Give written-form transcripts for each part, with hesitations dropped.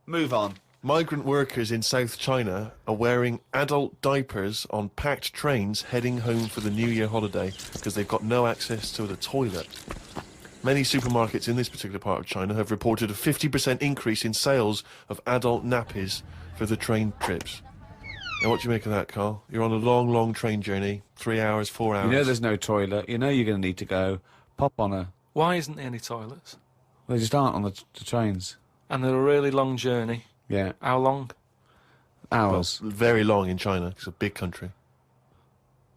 Move on. Migrant workers in South China are wearing adult diapers on packed trains heading home for the New Year holiday because they've got no access to the toilet. Many supermarkets in this particular part of China have reported a 50% increase in sales of adult nappies for the train trips. Now, what do you make of that, Carl? You're on a long, long train journey, 3 hours, 4 hours. You know there's no toilet. You know you're going to need to go. Pop on a... Why isn't there any toilets? They just aren't on the trains. And they're a really long journey. Yeah. How long? Hours. Well, very long in China. It's a big country.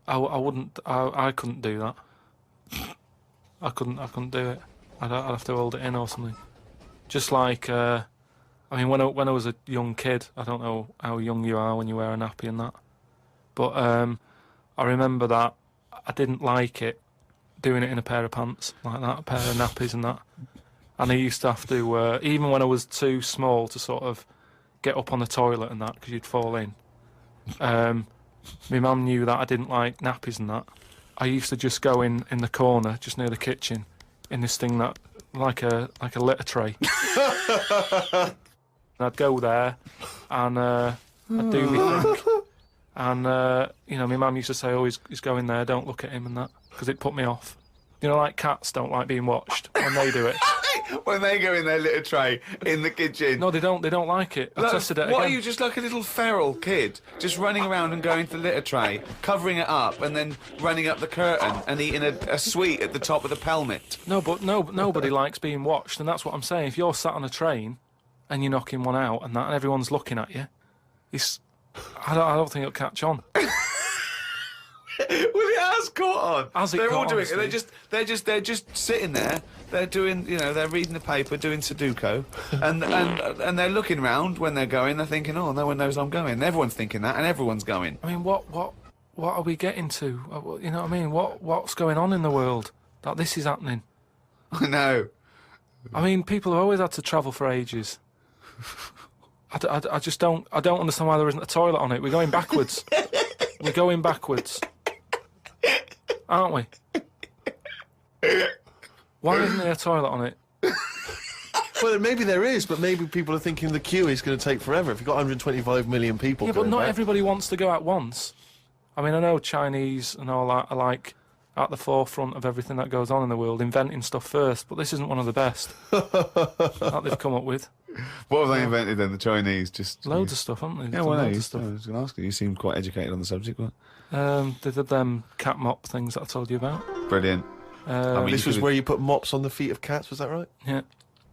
I couldn't do that. I couldn't do it. I'd have to hold it in or something. Just like, I mean, when I was a young kid, I don't know how young you are when you wear a nappy and that, but I remember that I didn't like it, doing it in a pair of pants like that, a pair of nappies and that. And I used to have to, even when I was too small to sort of get up on the toilet and that, because you'd fall in. My mum knew that I didn't like nappies and that. I used to just go in the corner, just near the kitchen, in this thing that, like a litter tray. And I'd go there, and I'd do my thing. And, you know, my mum used to say, oh, he's going there, don't look at him and that, because it put me off. You know, like cats don't like being watched when they do it. When they go in their litter tray in the kitchen. No, they don't like it. I tested it What again. are you, just like a little feral kid, just running around and going to the litter tray, covering it up, and then running up the curtain and eating a sweet at the top of the pelmet? No, but nobody likes being watched, and that's what I'm saying. If you're sat on a train and you're knocking one out and that, and everyone's looking at you, I don't think it'll catch on. Well, it has caught on. They're all doing it. They're just sitting there. They're doing, you know, they're reading the paper, doing Sudoku, and they're looking round when they're going. They're thinking, oh, no one knows I'm going. And everyone's thinking that, and everyone's going. I mean, what are we getting to? You know what I mean? What's going on in the world that this is happening? I know. I mean, people have always had to travel for ages. I just don't understand why there isn't a toilet on it. We're going backwards. We're going backwards. Aren't we? Why isn't there a toilet on it? Well, maybe there is, but maybe people are thinking the queue is going to take forever. If you've got 125 million people Yeah, but not back. everybody wants to go at once. I mean, I know Chinese and all that are like at the forefront of everything that goes on in the world, inventing stuff first, but this isn't one of the best that they've come up with. What have they invented then, the Chinese? Just Loads of stuff, haven't they? Yeah, well, I Loads was of going stuff. to ask you. You seemed quite educated on the subject. What? They did them cat mop things that I told you about. Brilliant. I mean, This was where you put mops on the feet of cats, was that right? Yeah.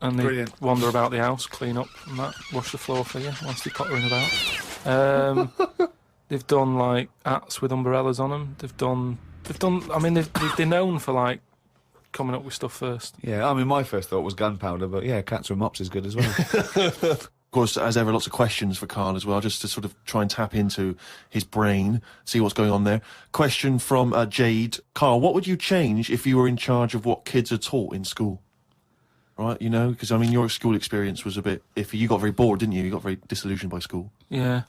And they Brilliant. wander about the house, clean up and that, wash the floor for you whilst they're pottering about. They've done, like, hats with umbrellas on them. They've done, I mean, they're known for, like, coming up with stuff first. Yeah, I mean, my first thought was gunpowder, but yeah, cats with mops is good as well. Of course, as ever, lots of questions for Carl as well, just to sort of try and tap into his brain, see what's going on there. Question from Jade. Carl, what would you change if you were in charge of what kids are taught in school? Right, you know, because, I mean, your school experience was a bit iffy. You got very bored, didn't you? You got very disillusioned by school. Yeah.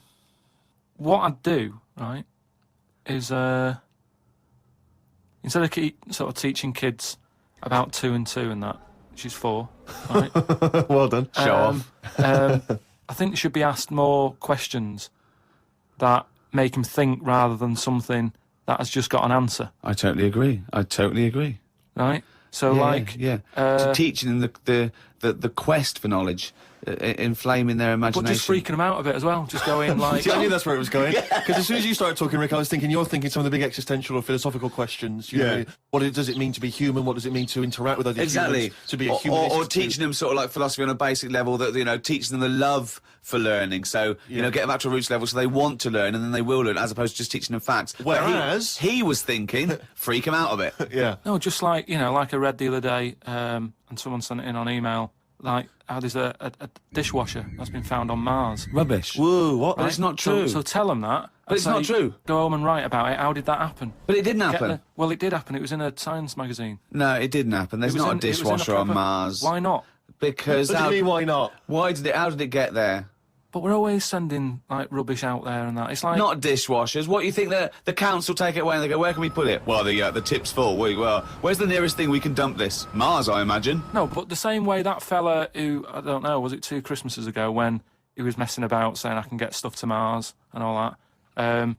What I'd do, right, is instead of sort of teaching kids about 2 and 2 and that, which is 4, right? Well done. Show off. I think they should be asked more questions that make them think rather than something that has just got an answer, I totally agree. right? So, So teaching them the quest for knowledge, inflaming their but imagination. just freaking them out a bit as well, just going like... See, I knew that's where it was going. Because as soon as you started talking, Rick, I was thinking you're thinking some of the big existential or philosophical questions. You know, what does it mean to be human? What does it mean to interact with other Exactly. humans? To be a human. Or teaching them sort of like philosophy on a basic level, that, you know, teaching them the love for learning. So, you know, get them up to a roots level so they want to learn and then they will learn, as opposed to just teaching them facts. But Whereas... he was thinking, freak them out a bit. Yeah. No, just like, you know, like I read the other day, and someone sent it in on email, like how there's a dishwasher that's been found on Mars. Rubbish. Whoa, what? But it's not true. So tell them that. But it's not true. Go home and write about it. How did that happen? But it didn't happen. Well, it did happen. It was in a science magazine. No, it didn't happen. There's not a dishwasher on Mars. Why not? Because What do you mean, why not? How did it get there? But we're always sending, like, rubbish out there and that. It's like... Not dishwashers. What, you think the council take it away and they go, where can we put it? Well, the tip's full. Well, where's the nearest thing we can dump this? Mars, I imagine. No, but the same way that fella who, I don't know, was it 2 Christmases ago when he was messing about saying I can get stuff to Mars and all that.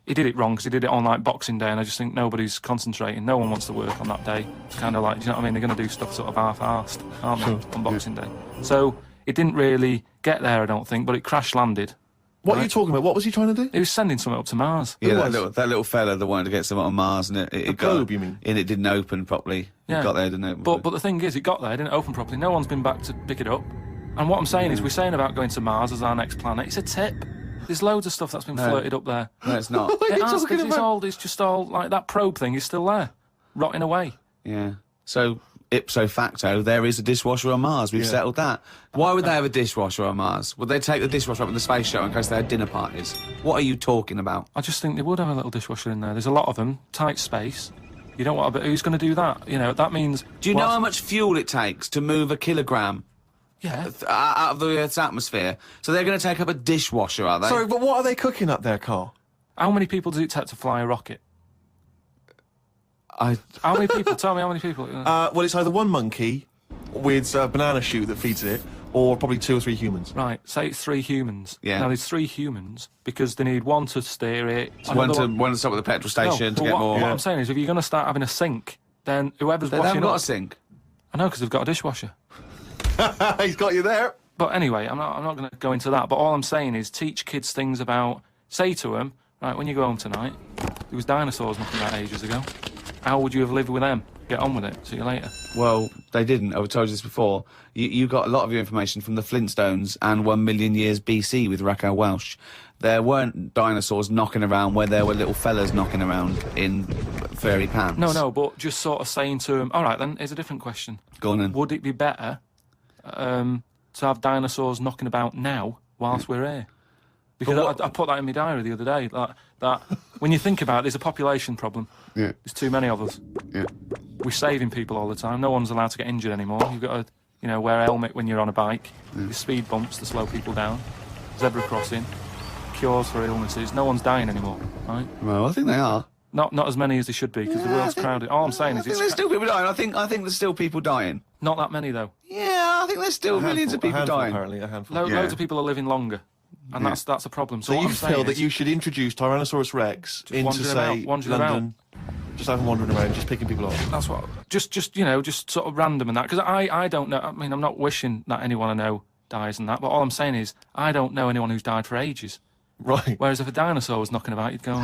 He did it wrong because he did it on like Boxing Day, and I just think nobody's concentrating. No one wants to work on that day. It's kind of like, do you know what I mean? They're going to do stuff sort of half-arsed, aren't they, on Boxing Day? So it didn't really get there, I don't think, but it crash-landed. What are you talking about? What was he trying to do? He was sending something up to Mars. Yeah, that little fella that wanted to get something on Mars, and it got, globe, you mean? And it didn't open properly. Yeah. It got there, didn't it? But the thing is, it got there, it didn't open properly. No one's been back to pick it up. And what I'm saying is, we're saying about going to Mars as our next planet. It's a tip. There's loads of stuff that's been flirted up there. No, it's not. What are you talking about? It's just all like that probe thing is still there, rotting away. Yeah. So, ipso facto, there is a dishwasher on Mars. We've settled that. Why would they have a dishwasher on Mars? Would they take the dishwasher up in the space shuttle in case they had dinner parties? What are you talking about? I just think they would have a little dishwasher in there. There's a lot of them, tight space. You don't want to, but who's going to do that? You know, that means... Do you know how much fuel it takes to move a kilogram Yeah. out of the Earth's atmosphere? So they're going to take up a dishwasher, are they? Sorry, but what are they cooking up there, Carl? How many people does it take to fly a rocket? I... How many people? Tell me how many people. Well, it's either one monkey with a banana shoot that feeds it, or probably 2 or 3 humans. Right, say it's 3 humans. Yeah. Now there's 3 humans because they need one to steer it. One another to stop at the petrol station to but get more... What I'm saying is, if you're going to start having a sink, then whoever's They washing haven't got up... a sink. I know, because they've got a dishwasher. He's got you there. But anyway, I'm not going to go into that. But all I'm saying is, teach kids things about... Say to them, right, when you go home tonight, there was dinosaurs knocking about ages ago. How would you have lived with them? Get on with it. See you later. Well, they didn't. I've told you this before. You got a lot of your information from the Flintstones and 1 million years BC with Raquel Welch. There weren't dinosaurs knocking around where there were little fellas knocking around in furry pants. No, but just sort of saying to them, all right, then, here's a different question. Go on then. Would it be better to have dinosaurs knocking about now whilst we're here? Because I put that in my diary the other day. That when you think about it, there's a population problem. Yeah. There's too many of us. Yeah. We're saving people all the time. No one's allowed to get injured anymore. You've got to, wear a helmet when you're on a bike. There's speed bumps to slow people down. Zebra crossing. Cures for illnesses. No one's dying anymore, right? Well, I think they are. Not as many as they should be because the world's crowded. All I'm saying is there's still people dying. I think there's still people dying. not that many though. Yeah, I think there's still millions of people dying. Apparently, a handful. Loads of people are living longer, and that's a problem. So what you I'm saying feel that is- you should introduce Tyrannosaurus Rex into, wandering say, about, wandering London, just have them wandering around, just picking people off. That's what. Just sort of random and that. Because I don't know. I mean, I'm not wishing that anyone I know dies and that. But all I'm saying is, I don't know anyone who's died for ages. Right. Whereas if a dinosaur was knocking about, you'd go,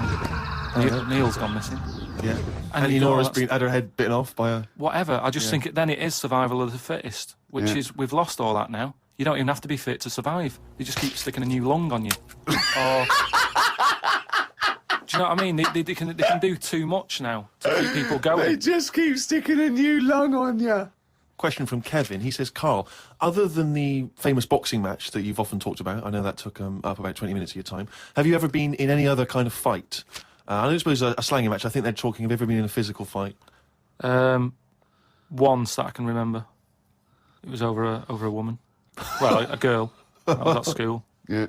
Neil's gone missing. Yeah. And And you go, Nora's that's- had her head bitten off by a... Whatever. I just think then it is survival of the fittest, which is we've lost all that now. You don't even have to be fit to survive. They just keep sticking a new lung on you. Or, do you know what I mean? They can do too much now to keep people going. just keep sticking a new lung on you. Question from Kevin. He says, Carl, other than the famous boxing match that you've often talked about, I know that took up about 20 minutes of your time, have you ever been in any other kind of fight? I don't suppose a slanging match. I think they're talking, have you ever been in a physical fight? Once that I can remember. It was over a woman. Well, a girl. I was at school. Yeah.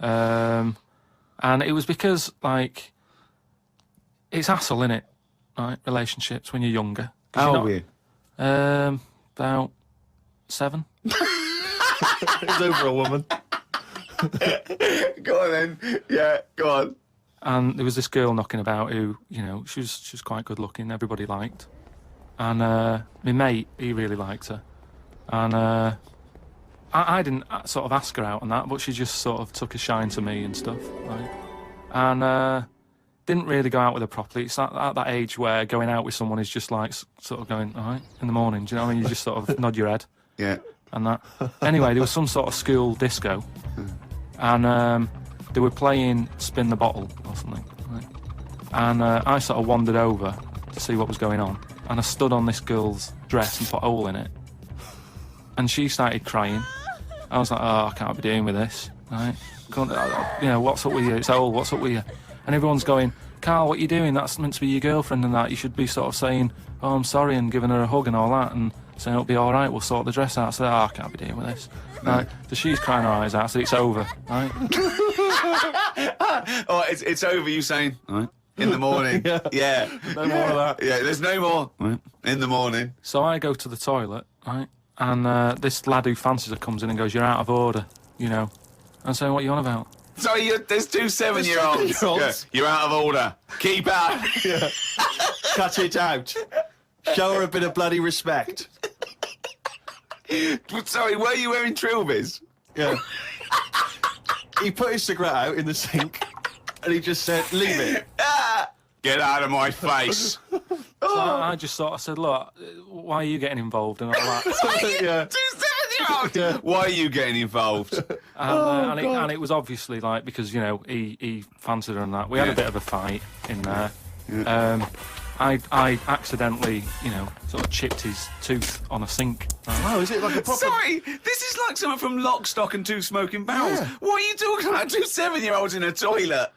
And it was because, like, it's hassle, innit? Right? Relationships when you're younger. 'Cause How you're old were not- you? About 7. It was over a woman. Go on then. Yeah, go on. And there was this girl knocking about who, she was quite good looking, everybody liked. And my mate, he really liked her. And I didn't sort of ask her out and that, but she just sort of took a shine to me and stuff. Right? And didn't really go out with her properly. It's at that age where going out with someone is just like sort of going, all right, in the morning. Do you know what I mean? You just sort of nod your head. Yeah. And that. Anyway, there was some sort of school disco. And they were playing Spin the Bottle or something. Right? And I sort of wandered over to see what was going on. And I stood on this girl's dress and put a hole in it. And she started crying. I was like, oh, I can't be dealing with this. Right? What's up with you? It's old, what's up with you? And everyone's going, Carl, what are you doing? That's meant to be your girlfriend and that. You should be sort of saying, oh, I'm sorry, and giving her a hug and all that, and saying it'll be all right, we'll sort the dress out. I said, oh, I can't be dealing with this. Right? So she's crying her eyes out, I said, it's over. Right? Oh, it's over, you saying, all right, in the morning. Yeah. No more of that. Yeah, there's no more. Right. In the morning. So I go to the toilet, right? And this lad who fancies her comes in and goes, you're out of order, And saying, what are you on about? Sorry, there's two 7-year-olds. 7-year-olds. Yeah, you're out of order. Keep out. Cut it out. Show her a bit of bloody respect. Sorry, were you wearing trilbies? Yeah. He put his cigarette out in the sink, and he just said, "Leave it." Get out of my face. So I just sort of said, look, why are you getting involved and all that? Yeah. Two 7-year-olds. Why are you getting involved? And it was obviously like, because, you know, he fancied her and that. We had a bit of a fight in there. I accidentally, you know, sort of chipped his tooth on a sink. Oh, is it like a proper... Sorry, this is like something from Lock, Stock and Two Smoking Barrels. Yeah. What are you talking about? Two 7-year-olds in a toilet.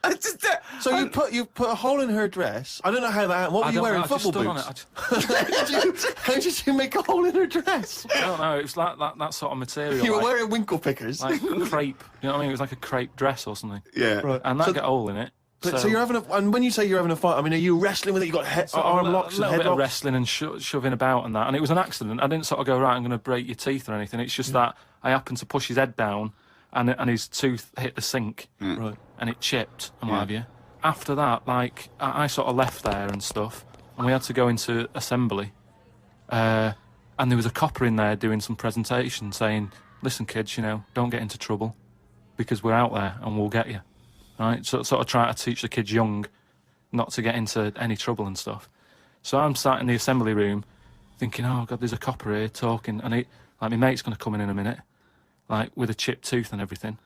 So you put a hole in her dress. I don't know how that... What were you wearing, football boots? How did you make a hole in her dress? I don't know, it was like that sort of material. You were like, wearing winkle pickers. like crepe, you know what I mean? It was like a crepe dress or something. Yeah. Right. And that got a hole in it. But, so you're having a... And when you say you're having a fight, I mean, are you wrestling with it? You got arm locks and a little bit headlocks? of wrestling and shoving about and that. And it was an accident. I didn't sort of go, right, I'm going to break your teeth or anything. It's just that I happened to push his head down and his tooth hit the sink. Right. And it chipped and what have you. After that, like, I sort of left there and stuff. And we had to go into assembly. And there was a copper in there doing some presentation saying, listen, kids, you know, don't get into trouble because we're out there and we'll get you. Right, so sort of try to teach the kids young not to get into any trouble and stuff. So I'm sat in the assembly room thinking, oh God, there's a copper here talking, and like my mate's going to come in a minute, like with a chipped tooth and everything.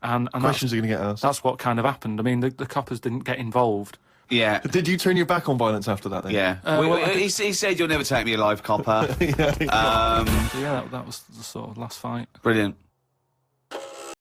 And Questions are going to get asked. That's what kind of happened. I mean, the coppers didn't get involved. Yeah. Did you turn your back on violence after that then? Yeah. He said, you'll never take me alive, copper. So yeah, that was the sort of last fight. Brilliant.